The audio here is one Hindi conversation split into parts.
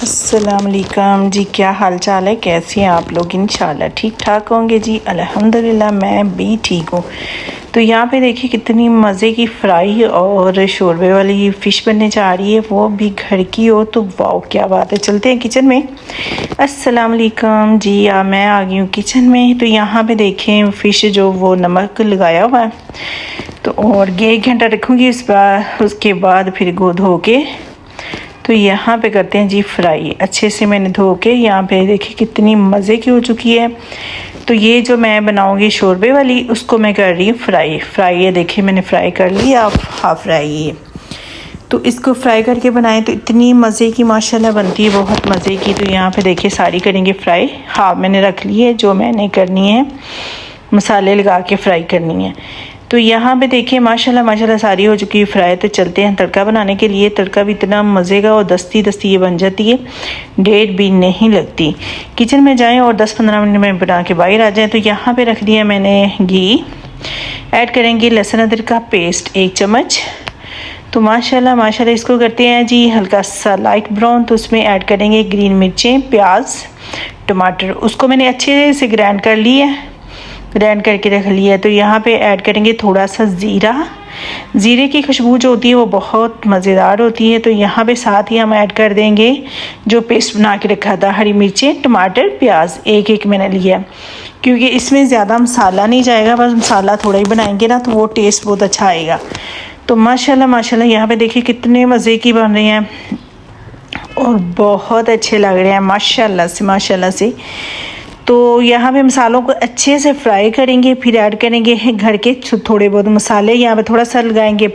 अस्सलाम वालेकुम जी, क्या हाल चाल है? कैसे हैं आप लोग? इंशाल्लाह ठीक ठाक होंगे जी। अल्हम्दुलिल्लाह मैं भी ठीक हूँ। तो यहाँ पे देखिए कितनी मज़े की फ्राई और शोरबे वाली फ़िश बनने जा रही है, वो भी घर की हो तो वाओ क्या बात है। चलते हैं किचन में। अस्सलाम वालेकुम जी, मैं आ गई हूँ किचन में। तो यहाँ पे देखें फ़िश जो वो नमक लगाया हुआ है, तो और ये 1 घंटा रखूँगी। उसके बाद फिर धो के तो यहाँ पे करते हैं जी फ्राई। अच्छे से मैंने धो के यहाँ पे देखिए कितनी मज़े की हो चुकी है। तो ये जो मैं बनाऊँगी शोरबे वाली, उसको मैं कर रही हूँ फ्राई ये देखिए मैंने फ्राई कर ली, आप हाफ फ्राई है। तो इसको फ्राई करके बनाएं तो इतनी मज़े की माशाल्लाह बनती है, बहुत मज़े की। तो यहाँ पे देखिए सारी करेंगे फ्राई। हाफ मैंने रख ली है, जो मैंने करनी है मसाले लगा के फ्राई करनी है। तो यहाँ पे देखिए माशाल्लाह सारी हो चुकी है फ्राई। तो चलते हैं तड़का बनाने के लिए। तड़का भी इतना मज़े का और दस्ती ये बन जाती है, डेढ़ भी नहीं लगती। किचन में जाएं और 10-15 मिनट में बना के बाहर आ जाएं। तो यहाँ पे रख दिया मैंने घी। ऐड करेंगे लहसुन अदरक का पेस्ट 1 चम्मच। तो माशाल्लाह इसको करते हैं जी हल्का सा लाइट ब्राउन। तो उसमें ऐड करेंगे ग्रीन मिर्चें, प्याज, टमाटर। उसको मैंने अच्छे से ग्राइंड कर लिया है, ग्राइंड करके रख लिया। तो यहाँ पे ऐड करेंगे थोड़ा सा ज़ीरे की खुशबू जो होती है वो बहुत मज़ेदार होती है। तो यहाँ पे साथ ही हम ऐड कर देंगे जो पेस्ट बना के रखा था, हरी मिर्चें, टमाटर, प्याज एक मैंने लिया, क्योंकि इसमें ज़्यादा मसाला नहीं जाएगा, बस मसाला थोड़ा ही बनाएंगे ना, तो वो टेस्ट बहुत अच्छा आएगा। तो माशाल्लाह यहाँ पे देखिए कितने मज़े की बन रही हैं और बहुत अच्छे लग रहे हैं माशाल्लाह से। तो यहाँ पे मसालों को अच्छे से फ्राई करेंगे, फिर ऐड करेंगे घर के थोड़े बहुत मसाले। यहाँ पे थोड़ा सा लगाएंगे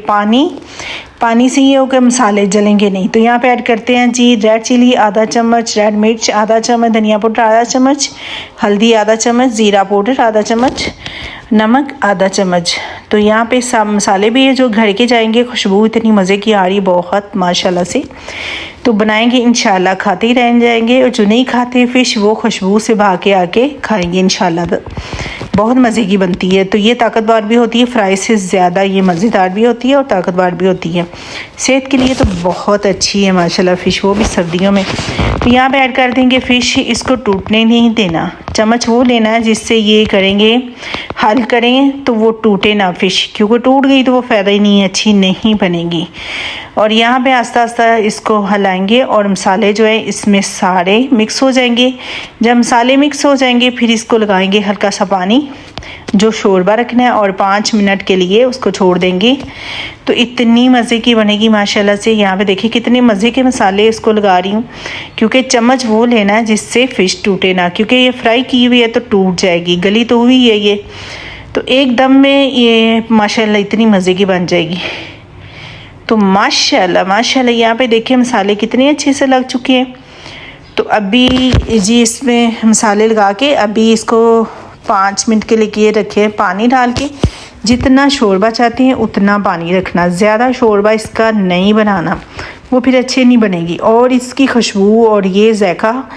पानी से ये होकर मसाले जलेंगे नहीं। तो यहाँ पे ऐड करते हैं जी रेड चिली आधा चम्मच, रेड मिर्च आधा चम्मच, धनिया पाउडर आधा चम्मच, हल्दी आधा चम्मच, ज़ीरा पाउडर आधा चम्मच, नमक आधा चम्मच। तो यहाँ पे सब मसाले भी है जो घर के जाएंगे। खुशबू इतनी मज़े की आ रही बहुत माशाल्लाह से। तो बनाएंगे इंशाल्लाह, खाते ही रह जाएंगे, और जो नहीं खाते फ़िश वो खुशबू से भाग के आके खाएंगे इंशाल्लाह। बहुत मज़े की बनती है। तो ये ताकतवर भी होती है, फ्राई से ज़्यादा ये मज़ेदार भी होती है और ताकतवर भी होती है। सेहत के लिए तो बहुत अच्छी है माशाल्लाह फ़िश, वो भी सर्दियों में। तो यहाँ पे ऐड कर देंगे फ़िश। इसको टूटने नहीं देना, चम्मच वो लेना है जिससे ये करेंगे हल करें तो वो टूटे ना फ़िश, क्योंकि टूट गई तो वो फ़ायदा ही नहीं है, अच्छी नहीं बनेगी। और यहाँ पे आस्ता इसको हिलाएंगे और मसाले जो है इसमें सारे मिक्स हो जाएंगे। जब मसाले मिक्स हो जाएंगे फिर इसको लगाएंगे हल्का सा पानी, जो शोरबा रखना है, और 5 मिनट के लिए उसको छोड़ देंगे। तो इतनी मज़े की बनेगी माशाल्लाह से। यहाँ पे देखिए कितने मज़े के मसाले इसको लगा रही हूँ, क्योंकि चम्मच वो लेना है जिससे फ़िश टूटे ना, क्योंकि ये फ्राई की हुई है तो टूट जाएगी, गली तो हुई है ये। तो एकदम में ये माशाल्लाह इतनी मज़े की बन जाएगी। तो माशाल्लाह यहाँ पे देखिए मसाले कितने अच्छे से लग चुके हैं। तो अभी जी इसमें मसाले लगा के अभी इसको 5 मिनट के लिए रखे पानी डाल के। जितना शोरबा चाहते हैं उतना पानी रखना, ज़्यादा शोरबा इसका नहीं बनाना, वो फिर अच्छे नहीं बनेगी। और इसकी खुशबू और ये ज़ायक़ा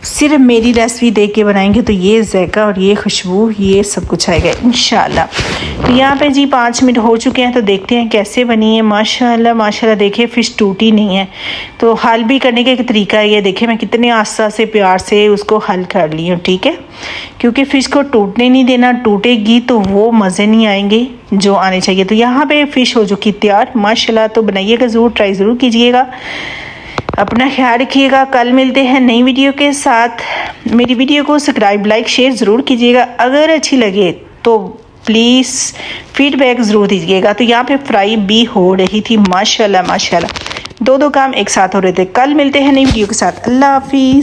सिर्फ मेरी रेसिपी देख के बनाएंगे तो ये ज़ायक़ा और ये खुशबू ये सब कुछ आएगा इंशाल्लाह। तो यहाँ पे जी 5 मिनट हो चुके हैं। तो देखते हैं कैसे बनी है। माशाल्लाह देखिए फ़िश टूटी नहीं है। तो हल भी करने का एक तरीका है, ये देखिए मैं कितने आस्ता से प्यार से उसको हल कर ली हूँ, ठीक है, क्योंकि फ़िश को टूटने नहीं देना, टूटेगी तो वो मज़े नहीं आएंगे जो आने चाहिए। तो यहाँ पे फ़िश हो चुकी तैयार माशाल्लाह। तो बनाइएगा ज़रूर, ट्राई ज़रूर कीजिएगा। अपना ख्याल रखिएगा। कल मिलते हैं नई वीडियो के साथ। मेरी वीडियो को सब्सक्राइब, लाइक, शेयर ज़रूर कीजिएगा। अगर अच्छी लगे तो प्लीज़ फीडबैक ज़रूर दीजिएगा। तो यहाँ पे फ्राई भी हो रही थी माशाल्लाह। दो काम एक साथ हो रहे थे। कल मिलते हैं नई वीडियो के साथ। अल्लाह हाफिज़।